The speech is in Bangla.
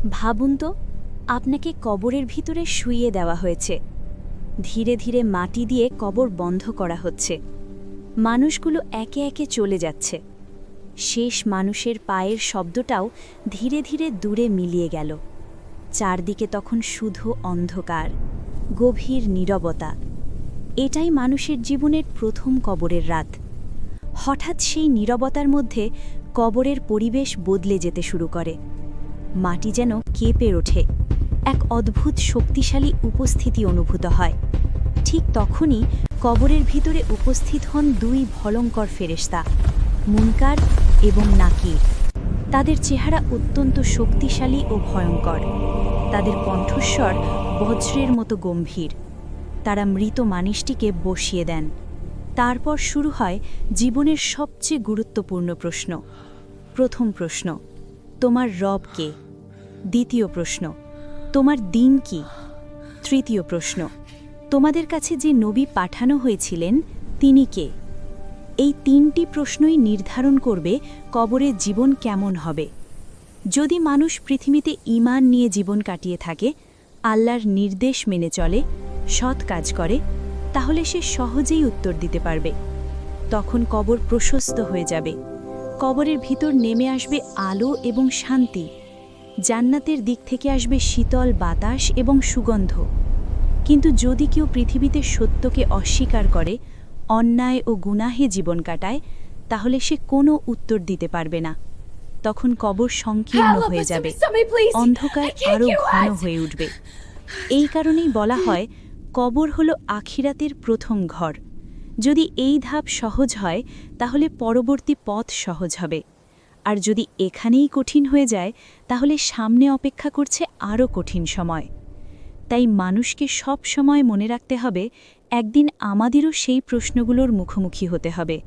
ভাবুন তো, আপনাকে কবরের ভিতরে শুইয়ে দেওয়া হয়েছে। ধীরে ধীরে মাটি দিয়ে কবর বন্ধ করা হচ্ছে। মানুষগুলো একে একে চলে যাচ্ছে। শেষ মানুষের পায়ের শব্দটাও ধীরে ধীরে দূরে মিলিয়ে গেল। চারদিকে তখন শুধু অন্ধকার, গভীর নীরবতা। এটাই মানুষের জীবনের প্রথম কবরের রাত। হঠাৎ সেই নীরবতার মধ্যে কবরের পরিবেশ বদলে যেতে শুরু করে। মাটি যেন কেঁপে ওঠে, এক অদ্ভুত শক্তিশালী উপস্থিতি অনুভূত হয়। ঠিক তখনই কবরের ভিতরে উপস্থিত হন দুই ভয়ঙ্কর ফেরেশতা, মুনকার এবং নাকির। তাদের চেহারা অত্যন্ত শক্তিশালী ও ভয়ঙ্কর। তাদের কণ্ঠস্বর বজ্রের মতো গম্ভীর। তারা মৃত মানুষটিকে বসিয়ে দেন। তারপর শুরু হয় জীবনের সবচেয়ে গুরুত্বপূর্ণ প্রশ্ন। প্রথম প্রশ্ন, তোমার রব কে? দ্বিতীয় প্রশ্ন, তোমার দিন কি? তৃতীয় প্রশ্ন, তোমাদের কাছে যে নবী পাঠানো হয়েছিলেন তিনি কে? এই তিনটি প্রশ্নই নির্ধারণ করবে কবরে জীবন কেমন হবে। যদি মানুষ পৃথিবীতে ঈমান নিয়ে জীবন কাটিয়ে থাকে, আল্লাহর নির্দেশ মেনে চলে, সৎ কাজ করে, তাহলে সে সহজেই উত্তর দিতে পারবে। তখন কবর প্রশস্ত হয়ে যাবে। কবরের ভিতর নেমে আসবে আলো এবং শান্তি। জান্নাতের দিক থেকে আসবে শীতল বাতাস এবং সুগন্ধ। কিন্তু যদি কেউ পৃথিবীতে সত্যকে অস্বীকার করে, অন্যায় ও গুনাহে জীবন কাটায়, তাহলে সে কোনো উত্তর দিতে পারবে না। তখন কবর সংকীর্ণ হয়ে যাবে, অন্ধকার আরও ঘন হয়ে উঠবে। এই কারণেই বলা হয় কবর হলো আখিরাতের প্রথম ঘর। যদি এই ধাপ সহজ হয়, তাহলে পরবর্তী পথ সহজ হবে। আর যদি এখানেই কঠিন হয়ে যায়, তাহলে সামনে অপেক্ষা করছে আরও কঠিন সময়। তাই মানুষকে সব সময় মনে রাখতে হবে, একদিন আমাদেরও সেই প্রশ্নগুলোর মুখোমুখি হতে হবে।